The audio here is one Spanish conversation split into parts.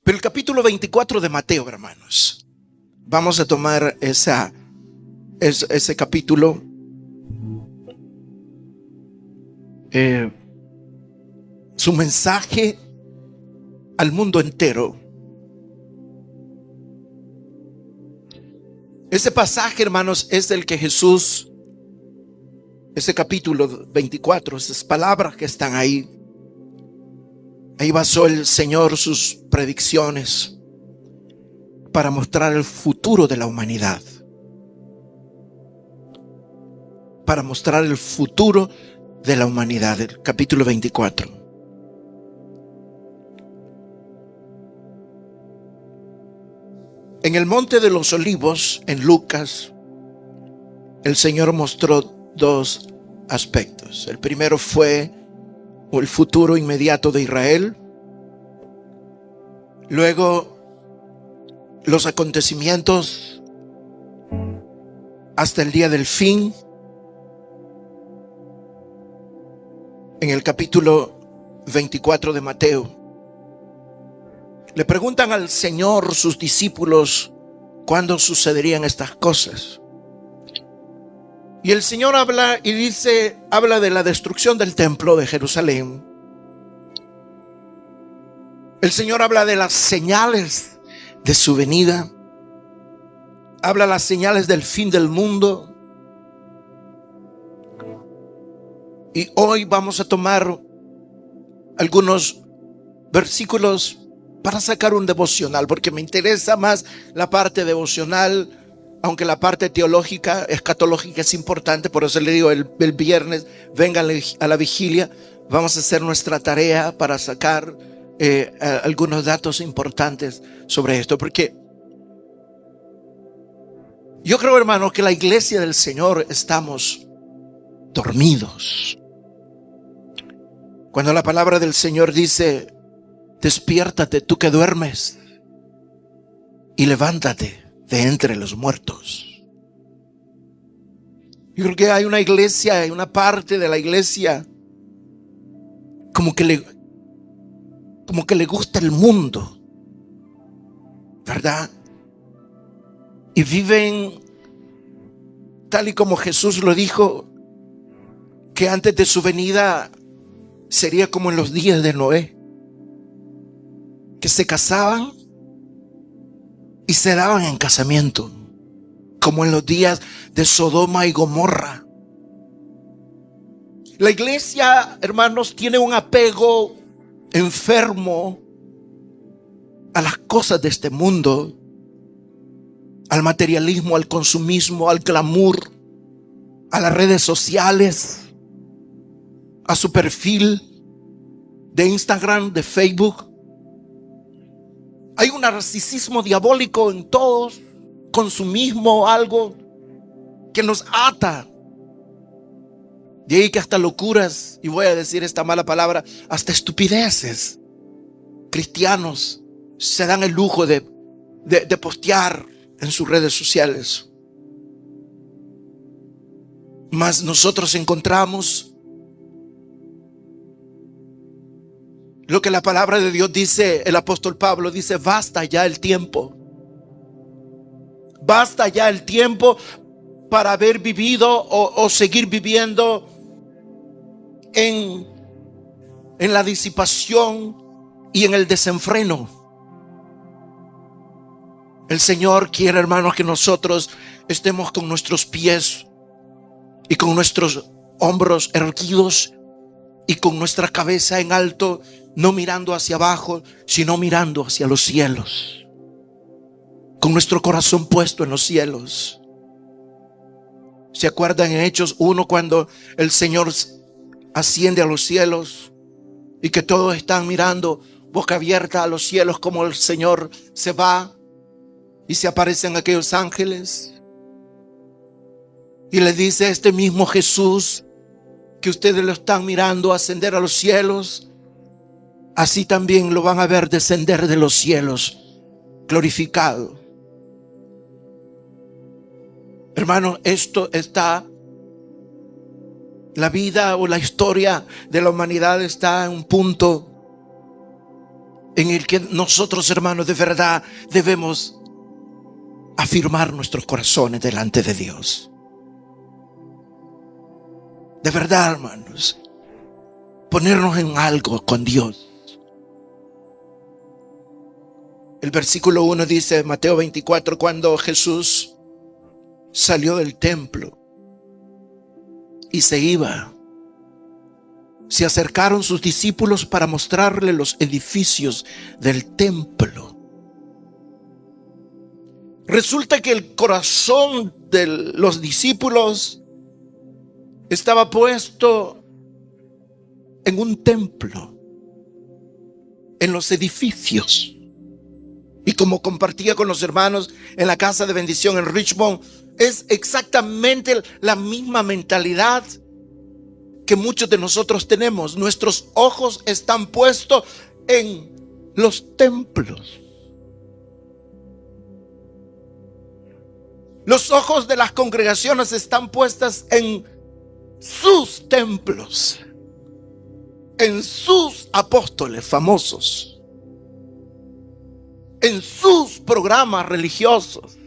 Pero el capítulo 24 de Mateo, hermanos, vamos a tomar ese capítulo. Su mensaje al mundo entero. Ese pasaje, hermanos, es el que Jesús, ese capítulo 24, esas palabras que están ahí basó el Señor sus predicciones para mostrar el futuro de la humanidad. Para mostrar el futuro de la humanidad, el capítulo 24. En el Monte de los Olivos, en Lucas, el Señor mostró dos aspectos. El primero fue el futuro inmediato de Israel. Luego, los acontecimientos hasta el día del fin. En el capítulo 24 de Mateo, le preguntan al Señor sus discípulos cuándo sucederían estas cosas. Y el Señor habla de la destrucción del templo de Jerusalén. El Señor habla de las señales de su venida. Habla de las señales del fin del mundo. Y hoy vamos a tomar algunos versículos para sacar un devocional, porque me interesa más la parte devocional, aunque la parte teológica, escatológica es importante. Por eso le digo, el viernes vengan a la vigilia, vamos a hacer nuestra tarea para sacar algunos datos importantes sobre esto, porque yo creo, hermano, que la iglesia del Señor estamos dormidos. Cuando la palabra del Señor dice: despiértate tú que duermes y levántate de entre los muertos. Yo creo que hay una iglesia, hay una parte de la iglesia como que le gusta el mundo, ¿verdad? Y viven tal y como Jesús lo dijo, que antes de su venida sería como en los días de Noé, que se casaban y se daban en casamiento, como en los días de Sodoma y Gomorra. La iglesia, hermanos, tiene un apego enfermo a las cosas de este mundo, al materialismo, al consumismo, al glamour, a las redes sociales, a su perfil de Instagram, de Facebook. Hay un narcisismo diabólico en todos, consumismo, algo que nos ata. De ahí que hasta locuras, y voy a decir esta mala palabra, hasta estupideces, cristianos se dan el lujo de postear en sus redes sociales. Mas nosotros encontramos lo que la palabra de Dios dice. El apóstol Pablo dice: basta ya el tiempo. Basta ya el tiempo para haber vivido o seguir viviendo en la disipación y en el desenfreno. El Señor quiere, hermanos, que nosotros estemos con nuestros pies y con nuestros hombros erguidos y con nuestra cabeza en alto, no mirando hacia abajo, sino mirando hacia los cielos, con nuestro corazón puesto en los cielos. ¿Se acuerdan en Hechos 1 cuando el Señor asciende a los cielos y que todos están mirando boca abierta a los cielos, como el Señor se va y se aparecen aquellos ángeles? Y les dice: este mismo Jesús que ustedes lo están mirando ascender a los cielos, así también lo van a ver descender de los cielos glorificado. Hermano, esto está, la vida o la historia de la humanidad está en un punto en el que nosotros, hermanos, de verdad debemos afirmar nuestros corazones delante de Dios. De verdad, hermanos, ponernos en algo con Dios. El versículo 1 dice, Mateo 24, cuando Jesús salió del templo y se iba, se acercaron sus discípulos para mostrarle los edificios del templo. Resulta que el corazón de los discípulos estaba puesto en un templo, en los edificios. Y como compartía con los hermanos en la casa de bendición en Richmond, es exactamente la misma mentalidad que muchos de nosotros tenemos. Nuestros ojos están puestos en los templos. Los ojos de las congregaciones están puestas en sus templos, en sus apóstoles famosos, en sus programas religiosos,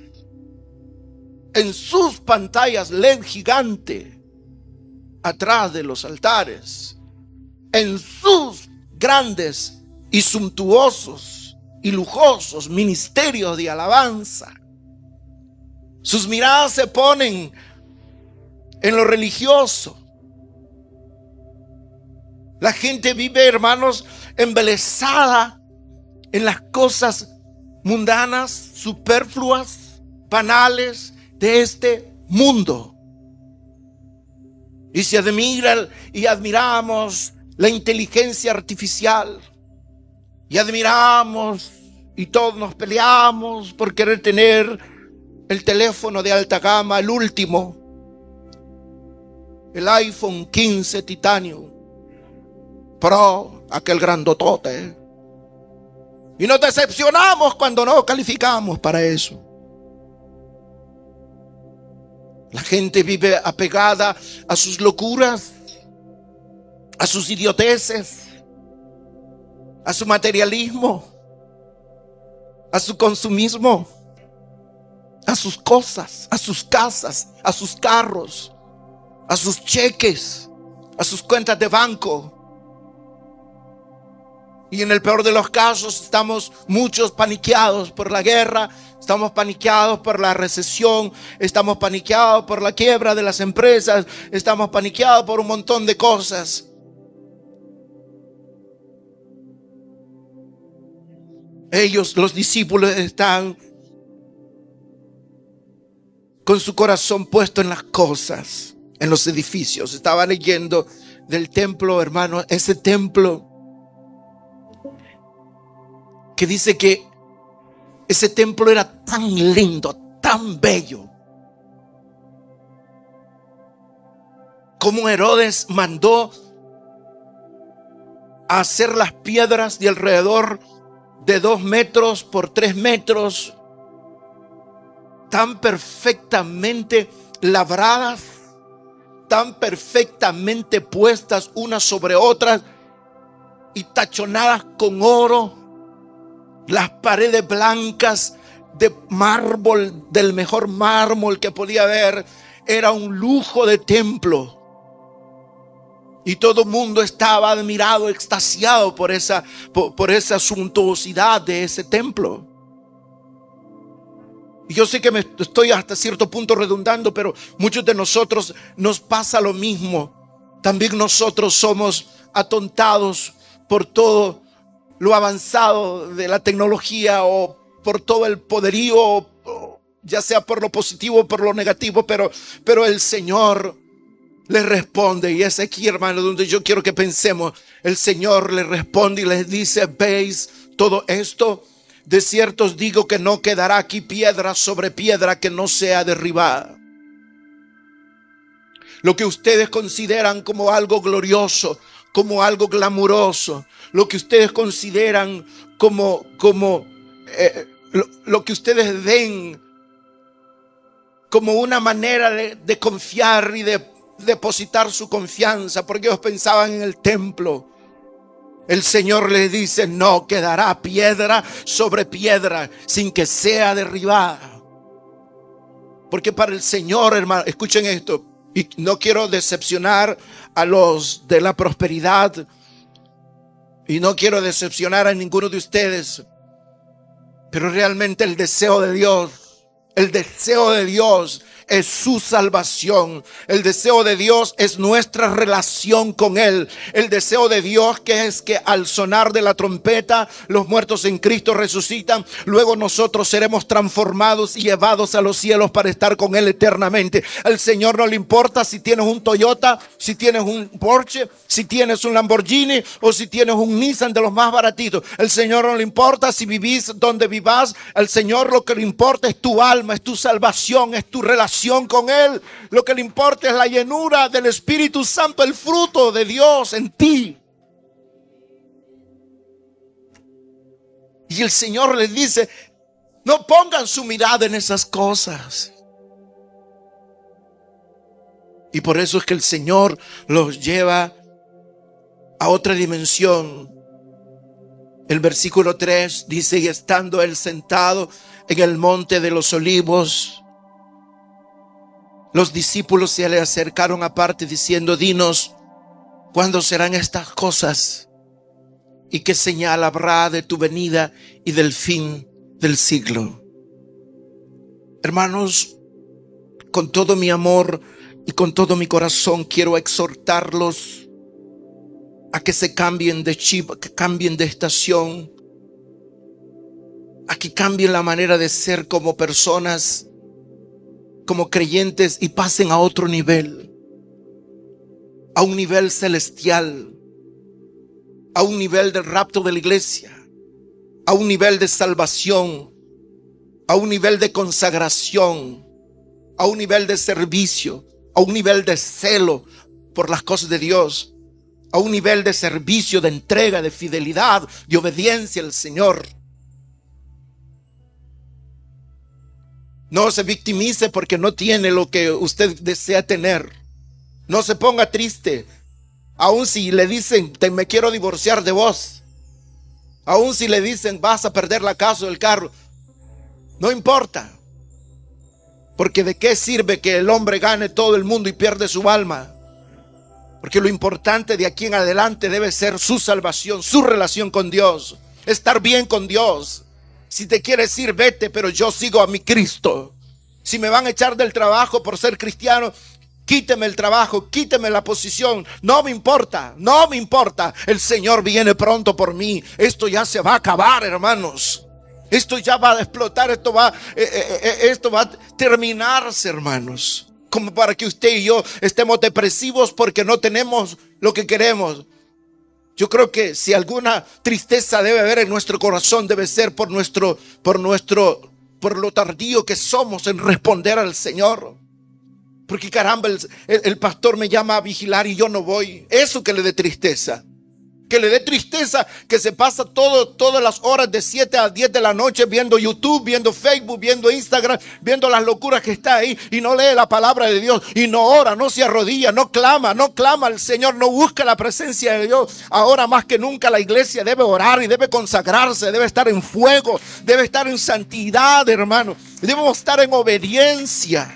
en sus pantallas LED gigante atrás de los altares, en sus grandes y suntuosos y lujosos ministerios de alabanza. Sus miradas se ponen en lo religioso. La gente vive, hermanos, embelesada en las cosas mundanas, superfluas, banales de este mundo. Y se admira y admiramos la inteligencia artificial. Y admiramos y todos nos peleamos por querer tener el teléfono de alta gama, el último, el iPhone 15 Titanium Pro, aquel grandotote. Y nos decepcionamos cuando no calificamos para eso. La gente vive apegada a sus locuras, a sus idioteces, a su materialismo, a su consumismo, a sus cosas, a sus casas, a sus carros, a sus cheques, a sus cuentas de banco. Y en el peor de los casos estamos muchos paniqueados por la guerra, estamos paniqueados por la recesión, estamos paniqueados por la quiebra de las empresas, estamos paniqueados por un montón de cosas. Ellos, los discípulos, están con su corazón puesto en las cosas, en los edificios. Estaba leyendo del templo, hermano, ese templo que dice que ese templo era tan lindo, tan bello, como Herodes mandó a hacer las piedras de alrededor de 2 metros por 3 metros, tan perfectamente labradas, tan perfectamente puestas unas sobre otras y tachonadas con oro. Las paredes blancas de mármol, del mejor mármol que podía haber. Era un lujo de templo. Y todo el mundo estaba admirado, extasiado por esa suntuosidad de ese templo. Y yo sé que me estoy hasta cierto punto redundando, pero muchos de nosotros nos pasa lo mismo. También nosotros somos atontados por todo lo avanzado de la tecnología o por todo el poderío, ya sea por lo positivo o por lo negativo, pero el Señor le responde, y es aquí, hermano, donde yo quiero que pensemos. El Señor le responde y les dice: ¿veis todo esto? De cierto os digo que no quedará aquí piedra sobre piedra que no sea derribada. Lo que ustedes consideran como algo glorioso, como algo glamuroso, lo que ustedes consideran como lo que ustedes ven como una manera de confiar y de depositar su confianza, porque ellos pensaban en el templo, El Señor le dice: no quedará piedra sobre piedra sin que sea derribada. Porque para el Señor, hermano, escuchen esto, y no quiero decepcionar a los de la prosperidad, y no quiero decepcionar a ninguno de ustedes, pero realmente el deseo de Dios es su salvación. El deseo de Dios es nuestra relación con Él. El deseo de Dios que es que al sonar de la trompeta los muertos en Cristo resucitan. Luego nosotros seremos transformados y llevados a los cielos para estar con Él eternamente. Al Señor no le importa si tienes un Toyota, si tienes un Porsche, si tienes un Lamborghini o si tienes un Nissan de los más baratitos. Al Señor no le importa si vivís donde vivás. Al Señor lo que le importa es tu alma, es tu salvación, es tu relación con Él. Lo que le importa es la llenura del Espíritu Santo, el fruto de Dios en ti. Y el Señor les dice: no pongan su mirada en esas cosas. Y por eso es que el Señor los lleva a otra dimensión. El versículo 3 dice: y estando Él sentado en el monte de los olivos, los discípulos se le acercaron aparte diciendo: dinos, ¿cuándo serán estas cosas? ¿Y qué señal habrá de tu venida y del fin del siglo? Hermanos, con todo mi amor y con todo mi corazón quiero exhortarlos a que se cambien de chip, que cambien de estación, a que cambien la manera de ser como personas, como creyentes, y pasen a otro nivel, a un nivel celestial, a un nivel del rapto de la iglesia, a un nivel de salvación, a un nivel de consagración, a un nivel de servicio, a un nivel de celo por las cosas de Dios, a un nivel de servicio, de entrega, de fidelidad, de obediencia al Señor. No se victimice porque no tiene lo que usted desea tener. No se ponga triste. Aun si le dicen: me quiero divorciar de vos. Aun si le dicen: vas a perder la casa o el carro. No importa. Porque ¿de qué sirve que el hombre gane todo el mundo y pierde su alma? Porque lo importante de aquí en adelante debe ser su salvación, su relación con Dios. Estar bien con Dios. Si te quieres ir, vete, pero yo sigo a mi Cristo. Si me van a echar del trabajo por ser cristiano, quíteme el trabajo, quíteme la posición. No me importa, no me importa. El Señor viene pronto por mí. Esto ya se va a acabar, hermanos. Esto ya va a explotar, esto va a terminarse, hermanos. Como para que usted y yo estemos depresivos porque no tenemos lo que queremos. Yo creo que si alguna tristeza debe haber en nuestro corazón, debe ser por lo tardío que somos en responder al Señor. Porque caramba, el pastor me llama a vigilar y yo no voy. Eso que le dé tristeza. Que le dé tristeza que se pasa todas las horas de 7 a 10 de la noche viendo YouTube, viendo Facebook, viendo Instagram, viendo las locuras que está ahí y no lee la palabra de Dios y no ora, no se arrodilla, no clama al Señor, no busca la presencia de Dios. Ahora más que nunca la iglesia debe orar y debe consagrarse, debe estar en fuego, debe estar en santidad, hermano. Debemos estar en obediencia.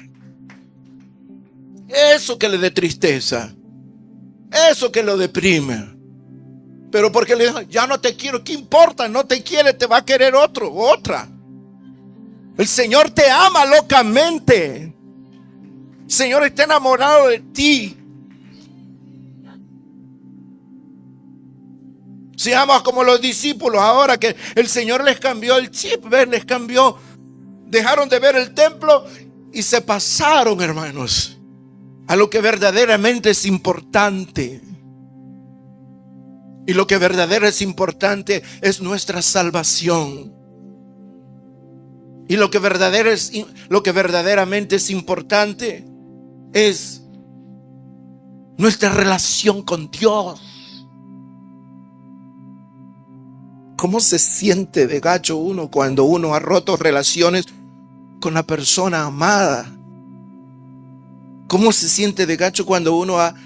Eso que le dé tristeza, eso que lo deprime. Pero porque le dijo: ya no te quiero, ¿qué importa? No te quiere, te va a querer otro u otra. El Señor te ama locamente. El Señor está enamorado de ti. Seamos como los discípulos ahora que el Señor les cambió el chip, ¿ven? Les cambió. Dejaron de ver el templo y se pasaron, hermanos, a lo que verdaderamente es importante. Y lo que verdaderamente es importante es nuestra salvación. Y lo que verdaderamente es importante es nuestra relación con Dios. ¿Cómo se siente de gacho uno cuando uno ha roto relaciones con la persona amada? ¿Cómo se siente de gacho cuando uno ha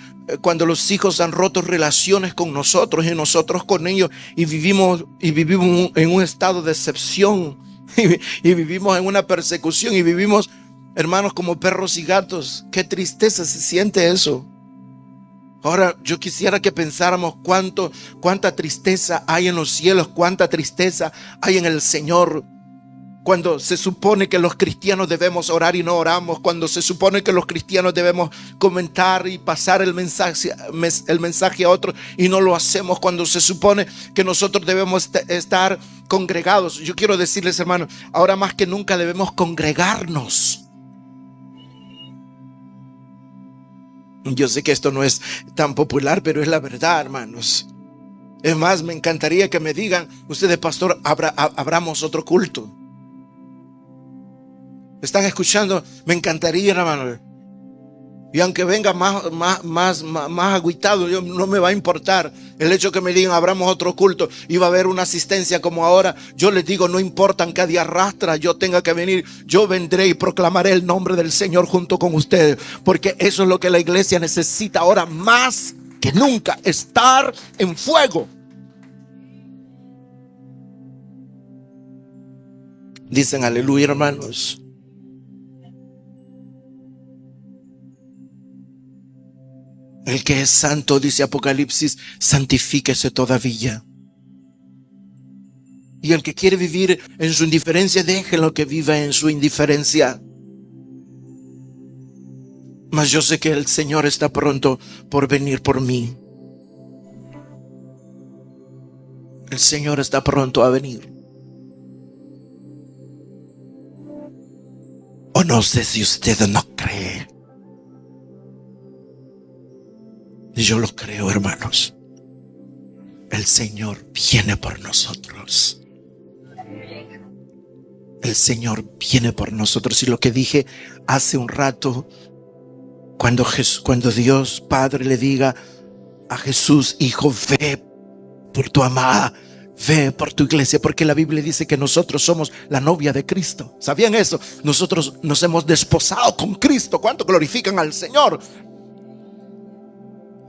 cuando los hijos han roto relaciones con nosotros y nosotros con ellos, y vivimos en un estado de excepción, y vivimos en una persecución, y vivimos, hermanos, como perros y gatos. Qué tristeza se siente eso. Ahora yo quisiera que pensáramos cuánta tristeza hay en los cielos, cuánta tristeza hay en el Señor. Cuando se supone que los cristianos debemos orar y no oramos, cuando se supone que los cristianos debemos comentar y pasar el mensaje a otro y no lo hacemos, cuando se supone que nosotros debemos estar congregados. Yo quiero decirles, hermanos, ahora más que nunca debemos congregarnos. Yo sé que esto no es tan popular, pero es la verdad, hermanos. Es más, me encantaría que me digan ustedes, pastor, abramos otro culto. ¿Me están escuchando? Me encantaría, hermano. Y aunque venga más agüitado, no me va a importar el hecho que me digan abramos otro culto y va a haber una asistencia como ahora. Yo les digo, no importa en qué día arrastra yo tenga que venir, yo vendré y proclamaré el nombre del Señor junto con ustedes, porque eso es lo que la iglesia necesita ahora más que nunca, estar en fuego. Dicen aleluya, hermanos. El que es santo, dice Apocalipsis, santifíquese todavía. Y el que quiere vivir en su indiferencia, déjelo que viva en su indiferencia. Mas yo sé que el Señor está pronto por venir por mí. El Señor está pronto a venir. O no sé si usted no cree. Yo lo creo, hermanos. El Señor viene por nosotros. El Señor viene por nosotros. Y lo que dije hace un rato, cuando Dios Padre le diga a Jesús, hijo, ve por tu amada, ve por tu iglesia, porque la Biblia dice que nosotros somos la novia de Cristo. ¿Sabían eso? Nosotros nos hemos desposado con Cristo. ¿Cuánto glorifican al Señor?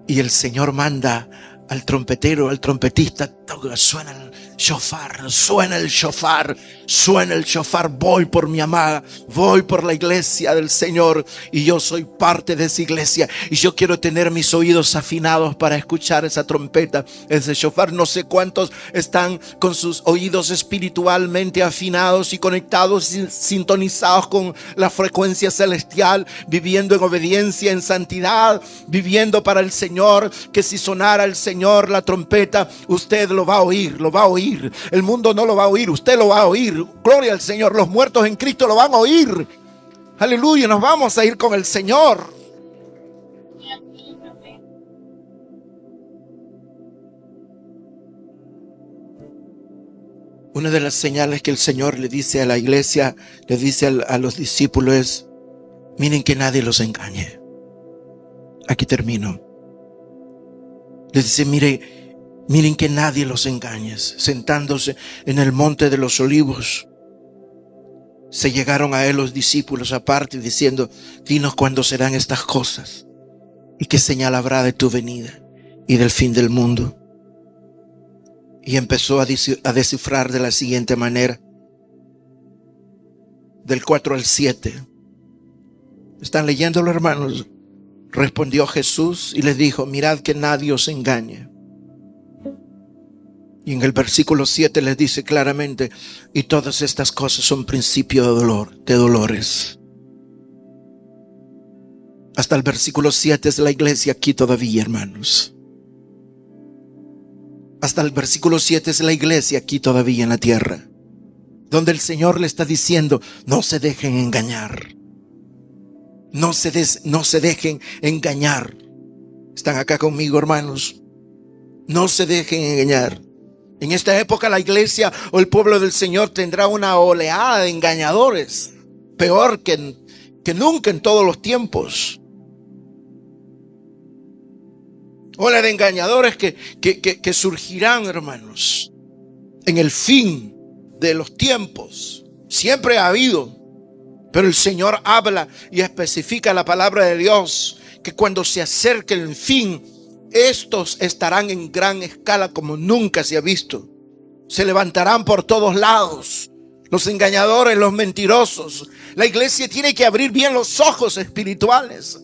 Y el Señor manda al trompetero, al trompetista, suena el shofar, suena el shofar, suena el shofar. Voy por mi amada, voy por la iglesia del Señor, y yo soy parte de esa iglesia, y yo quiero tener mis oídos afinados para escuchar esa trompeta, ese shofar. No sé cuántos están con sus oídos espiritualmente afinados y conectados, sintonizados con la frecuencia celestial, viviendo en obediencia, en santidad, viviendo para el Señor, que si sonara el Señor la trompeta, usted lo va a oír, lo va a oír. El mundo no lo va a oír, usted lo va a oír. Gloria al Señor. Los muertos en Cristo lo van a oír. Aleluya, nos vamos a ir con el Señor. Una de las señales que el Señor le dice a la iglesia, le dice a los discípulos es: miren que nadie los engañe. Aquí termino. Les dice, miren que nadie los engañe. Sentándose en el monte de los olivos, se llegaron a él los discípulos aparte, diciendo: dinos cuándo serán estas cosas, y qué señal habrá de tu venida y del fin del mundo. Y empezó a descifrar de la siguiente manera, del 4 al 7. ¿Están leyéndolo, hermanos? Respondió Jesús y les dijo: mirad que nadie os engañe. Y en el versículo 7 les dice claramente: y todas estas cosas son principio de dolores. Hasta el versículo 7 es la iglesia aquí todavía, hermanos. Hasta el versículo 7 es la iglesia aquí todavía en la tierra, donde el Señor le está diciendo: no se dejen engañar. No se dejen engañar. ¿Están acá conmigo, hermanos? No se dejen engañar. En esta época la iglesia o el pueblo del Señor tendrá una oleada de engañadores, peor que nunca en todos los tiempos. Ola de engañadores que surgirán, hermanos, en el fin de los tiempos. Siempre ha habido. Pero el Señor habla y especifica la palabra de Dios que cuando se acerque el fin, estos estarán en gran escala como nunca se ha visto. Se levantarán por todos lados los engañadores, los mentirosos. La iglesia tiene que abrir bien los ojos espirituales.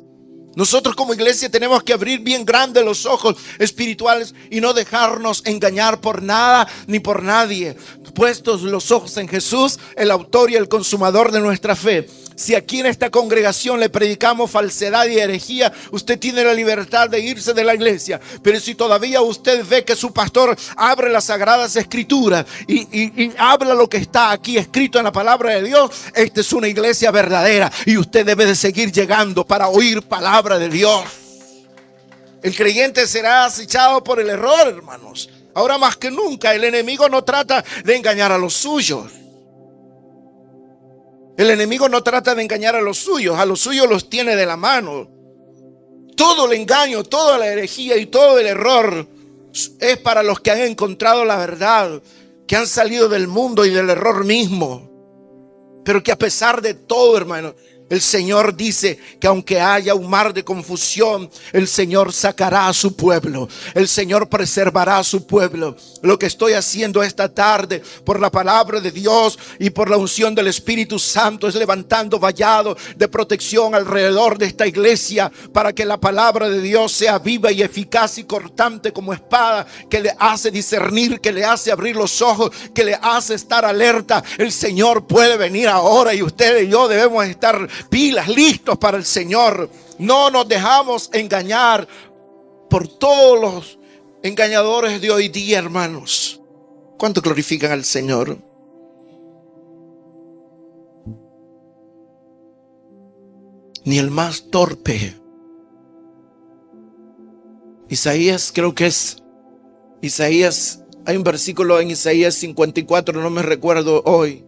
Nosotros como iglesia tenemos que abrir bien grandes los ojos espirituales y no dejarnos engañar por nada ni por nadie. Puestos los ojos en Jesús, el autor y el consumador de nuestra fe. Si aquí en esta congregación le predicamos falsedad y herejía, usted tiene la libertad de irse de la iglesia. Pero si todavía usted ve que su pastor abre las sagradas escrituras y habla lo que está aquí escrito en la palabra de Dios, esta es una iglesia verdadera y usted debe de seguir llegando para oír palabra de Dios. El creyente será acechado por el error, hermanos. Ahora más que nunca el enemigo no trata de engañar a los suyos. El enemigo no trata de engañar a los suyos los tiene de la mano. Todo el engaño, toda la herejía y todo el error es para los que han encontrado la verdad, que han salido del mundo y del error mismo. Pero que a pesar de todo, hermano, el Señor dice que aunque haya un mar de confusión, el Señor sacará a su pueblo. El Señor preservará a su pueblo. Lo que estoy haciendo esta tarde por la palabra de Dios y por la unción del Espíritu Santo es levantando vallado de protección alrededor de esta iglesia para que la palabra de Dios sea viva y eficaz y cortante como espada, que le hace discernir, que le hace abrir los ojos, que le hace estar alerta. El Señor puede venir ahora y usted y yo debemos estar pilas, listos para el Señor. No nos dejamos engañar por todos los engañadores de hoy día, hermanos. ¿Cuánto glorifican al Señor? Ni el más torpe. Isaías, creo que es Isaías, hay un versículo en Isaías 54, no me recuerdo hoy.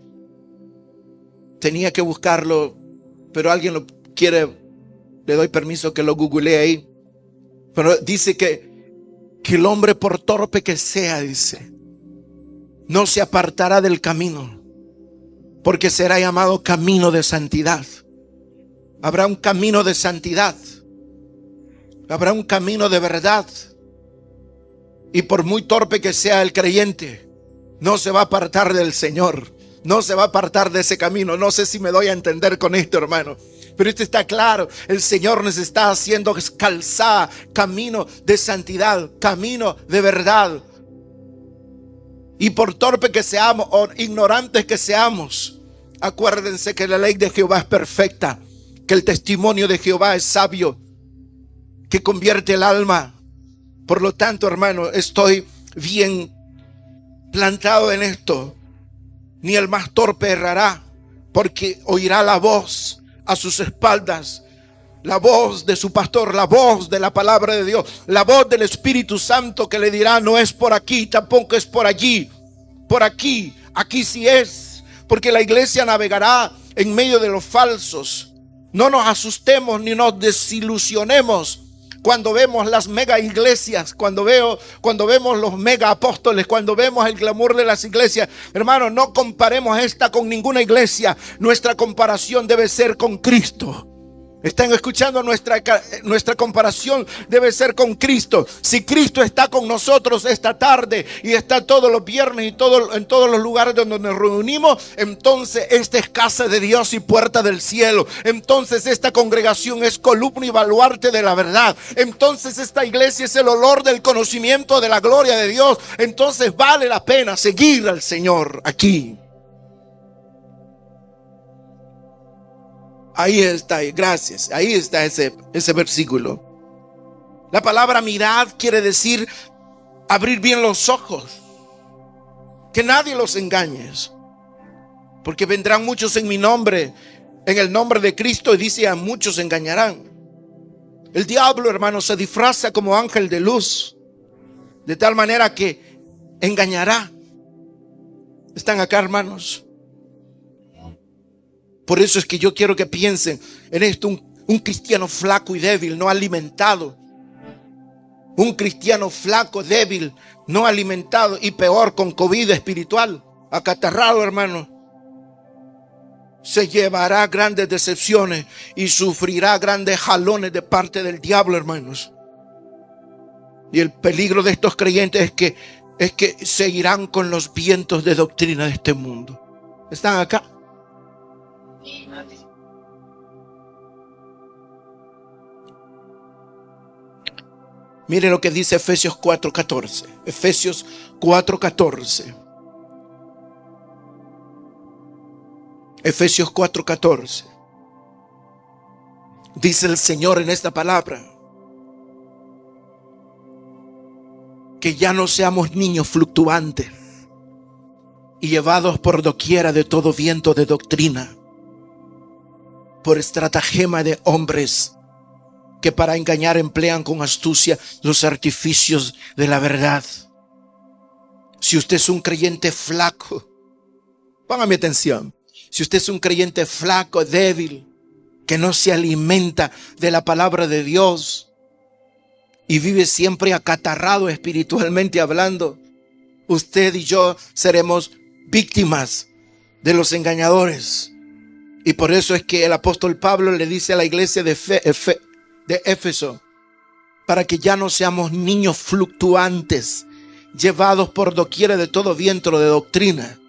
Tenía que buscarlo, pero alguien lo quiere, le doy permiso que lo googlee ahí. Pero dice que el hombre, por torpe que sea, dice, no se apartará del camino, porque será llamado camino de santidad. Habrá un camino de santidad, habrá un camino de verdad. Y por muy torpe que sea el creyente, no se va a apartar del Señor. No se va a apartar de ese camino. No sé si me doy a entender con esto, hermano, pero esto está claro. El Señor nos está haciendo calzada, camino de santidad, camino de verdad. Y por torpe que seamos o ignorantes que seamos, acuérdense que la ley de Jehová es perfecta, que el testimonio de Jehová es sabio, que convierte el alma. Por lo tanto, hermano, estoy bien plantado en esto. Ni el más torpe errará, porque oirá la voz a sus espaldas, la voz de su pastor, la voz de la palabra de Dios, la voz del Espíritu Santo que le dirá: no es por aquí, tampoco es por allí, por aquí, aquí sí es. Porque la iglesia navegará en medio de los falsos. No nos asustemos ni nos desilusionemos cuando vemos las mega iglesias, cuando vemos los mega apóstoles, cuando vemos el glamour de las iglesias. Hermanos, no comparemos esta con ninguna iglesia. Nuestra comparación debe ser con Cristo. Están escuchando, nuestra comparación debe ser con Cristo. Si Cristo está con nosotros esta tarde y está todos los viernes y en todos los lugares donde nos reunimos, entonces esta es casa de Dios y puerta del cielo. Entonces esta congregación es columna y baluarte de la verdad. Entonces esta iglesia es el olor del conocimiento de la gloria de Dios. Entonces vale la pena seguir al Señor aquí. Ahí está, gracias. Ahí está ese versículo. La palabra mirad quiere decir abrir bien los ojos. Que nadie los engañe. Porque vendrán muchos en mi nombre, en el nombre de Cristo, y dice: a muchos engañarán. El diablo, hermano, se disfraza como ángel de luz, de tal manera que engañará. ¿Están acá, hermanos? Por eso es que yo quiero que piensen en esto. Un cristiano flaco y débil, no alimentado. Un cristiano flaco, débil, no alimentado, y peor, con COVID espiritual, acatarrado, hermano. se llevará grandes decepciones y sufrirá grandes jalones de parte del diablo, hermanos. Y el peligro de estos creyentes es que seguirán con los vientos de doctrina de este mundo. ¿Están acá? Miren lo que dice Efesios 4:14. Efesios 4:14. Efesios 4:14. Dice el Señor en esta palabra que ya no seamos niños fluctuantes y llevados por doquiera de todo viento de doctrina, por estratagema de hombres que para engañar emplean con astucia los artificios de la verdad. Si usted es un creyente flaco, póngame atención. Si usted es un creyente flaco, débil, que no se alimenta de la palabra de Dios y vive siempre acatarrado espiritualmente hablando, usted y yo seremos víctimas de los engañadores. Y por eso es que el apóstol Pablo le dice a la iglesia de Éfeso, para que ya no seamos niños fluctuantes, llevados por doquiera de todo viento de doctrina.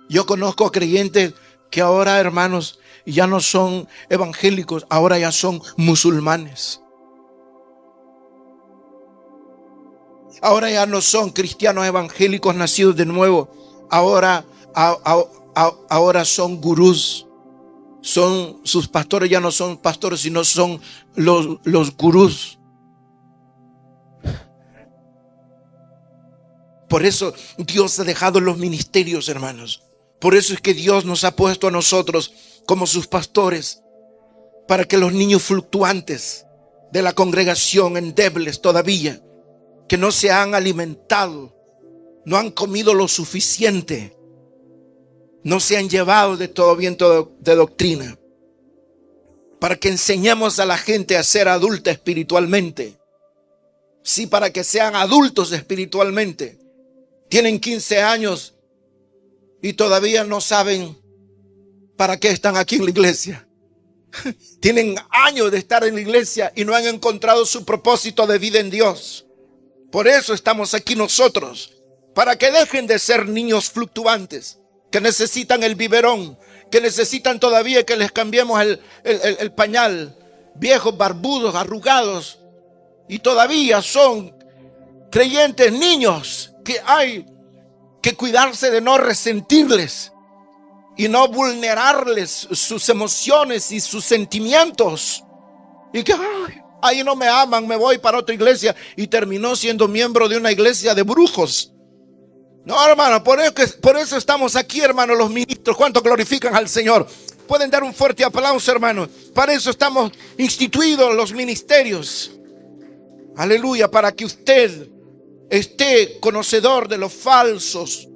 Yo conozco a creyentes que ahora, hermanos, ya no son evangélicos, ahora ya son musulmanes. Ahora ya no son cristianos evangélicos nacidos de nuevo. Ahora son gurús. Sus pastores ya no son pastores, sino son los gurús. Por eso Dios ha dejado los ministerios, hermanos. Por eso es que Dios nos ha puesto a nosotros como sus pastores, para que los niños fluctuantes de la congregación, endebles todavía, que no se han alimentado, no han comido lo suficiente, no se han llevado de todo viento de doctrina, para que enseñemos a la gente a ser adulta espiritualmente. Sí, para que sean adultos espiritualmente. Tienen 15 años y todavía no saben para qué están aquí en la iglesia. Tienen años de estar en la iglesia y no han encontrado su propósito de vida en Dios. Por eso estamos aquí nosotros, para que dejen de ser niños fluctuantes, que necesitan el biberón, que necesitan todavía que les cambiemos el pañal, viejos, barbudos, arrugados, y todavía son creyentes niños que hay que cuidarse de no resentirles y no vulnerarles sus emociones y sus sentimientos. Y que ahí no me aman, me voy para otra iglesia, y terminó siendo miembro de una iglesia de brujos. No, hermano, por eso estamos aquí, hermano, los ministros. ¿Cuánto glorifican al Señor? Pueden dar un fuerte aplauso, hermano. Para eso estamos instituidos los ministerios. Aleluya, para que usted esté conocedor de los falsos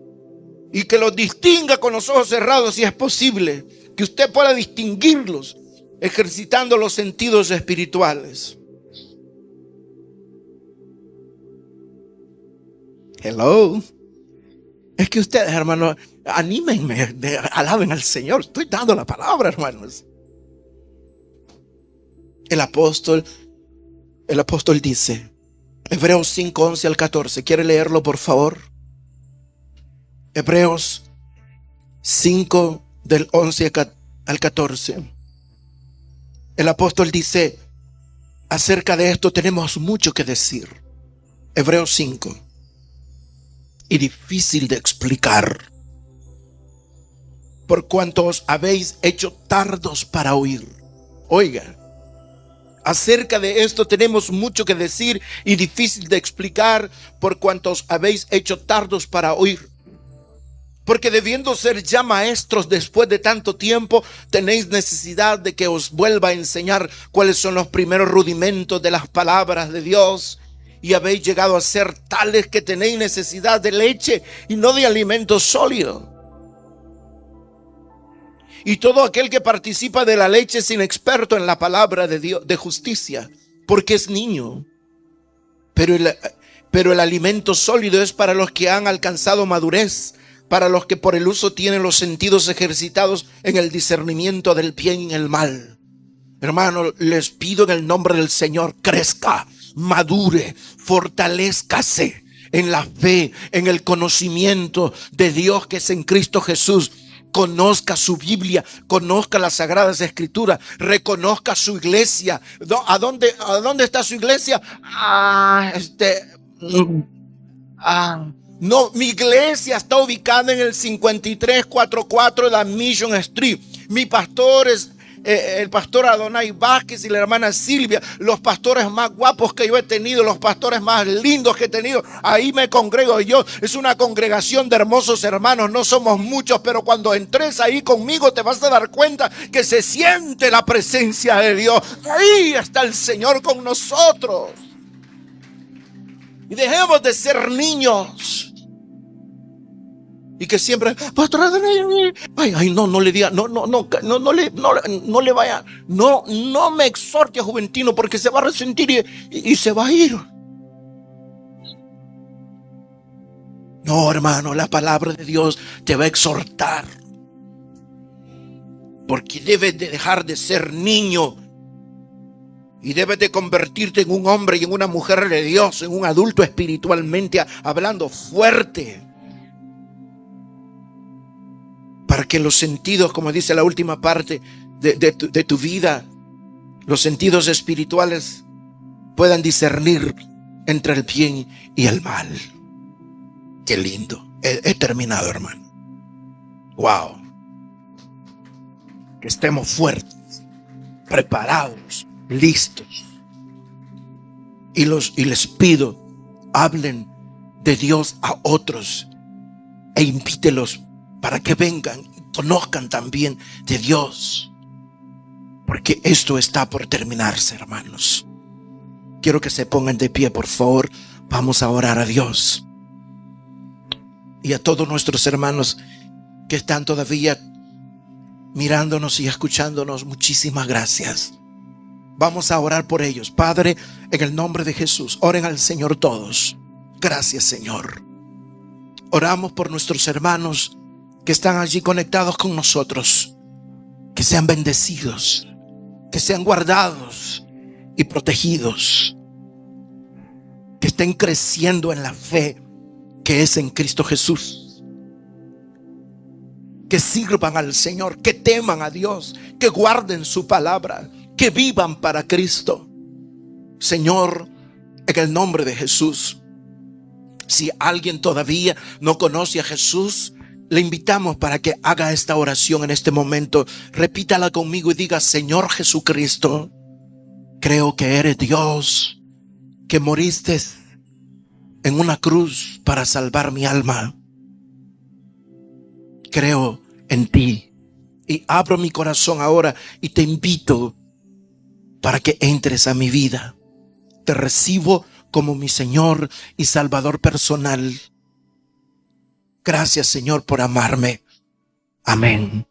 y que los distinga con los ojos cerrados si es posible, que usted pueda distinguirlos ejercitando los sentidos espirituales. Hello. Es que ustedes, hermanos, anímenme, alaben al Señor. Estoy dando la palabra, hermanos. El apóstol dice, Hebreos 5, 11 al 14. ¿Quiere leerlo, por favor? Hebreos 5, del 11 al 14. El apóstol dice, acerca de esto tenemos mucho que decir. Hebreos 5. Y difícil de explicar, por cuanto os habéis hecho tardos para oír. Oiga, acerca de esto tenemos mucho que decir y difícil de explicar, por cuanto os habéis hecho tardos para oír. Porque debiendo ser ya maestros después de tanto tiempo, tenéis necesidad de que os vuelva a enseñar cuáles son los primeros rudimentos de las palabras de Dios. Y habéis llegado a ser tales que tenéis necesidad de leche y no de alimento sólido. Y todo aquel que participa de la leche es inexperto en la palabra de Dios, de justicia, porque es niño. Pero el alimento sólido es para los que han alcanzado madurez, para los que por el uso tienen los sentidos ejercitados en el discernimiento del bien y el mal. Hermano, les pido en el nombre del Señor, crezca, madure, fortalézcase en la fe, en el conocimiento de Dios que es en Cristo Jesús. Conozca su Biblia, conozca las Sagradas Escrituras, reconozca su iglesia. ¿A dónde está su iglesia? No, mi iglesia está ubicada en el 5344 de la Mission Street. Mi pastor es el pastor Adonai Vázquez y la hermana Silvia, los pastores más guapos que yo he tenido, los pastores más lindos que he tenido. Ahí me congrego yo. Es una congregación de hermosos hermanos. No somos muchos, pero cuando entres ahí conmigo te vas a dar cuenta que se siente la presencia de Dios. Ahí está el Señor con nosotros. Y dejemos de ser niños. Y que siempre, pastor, no le diga, no le vaya, no me exhorte a Juventino porque se va a resentir y se va a ir. No, hermano, la palabra de Dios te va a exhortar. Porque debes de dejar de ser niño y debes de convertirte en un hombre y en una mujer de Dios, en un adulto espiritualmente hablando fuerte. Para que los sentidos, como dice la última parte de tu vida, los sentidos espirituales puedan discernir entre el bien y el mal. Qué lindo. He terminado, hermano. Wow. Que estemos fuertes, preparados, listos. Y les pido, hablen de Dios a otros e invítelos para que vengan y conozcan también de Dios. Porque esto está por terminarse, hermanos. Quiero que se pongan de pie, por favor. Vamos a orar a Dios. Y a todos nuestros hermanos que están todavía mirándonos y escuchándonos, muchísimas gracias. Vamos a orar por ellos. Padre, en el nombre de Jesús, oren al Señor todos. Gracias, Señor. Oramos por nuestros hermanos que están allí conectados con nosotros, que sean bendecidos, que sean guardados y protegidos, que estén creciendo en la fe que es en Cristo Jesús, que sirvan al Señor, que teman a Dios, que guarden su palabra, que vivan para Cristo. Señor, en el nombre de Jesús, si alguien todavía no conoce a Jesús, le invitamos para que haga esta oración en este momento. Repítala conmigo y diga: Señor Jesucristo, creo que eres Dios, que moriste en una cruz para salvar mi alma. Creo en ti y abro mi corazón ahora y te invito para que entres a mi vida. Te recibo como mi Señor y Salvador personal. Gracias, Señor, por amarme. Amén.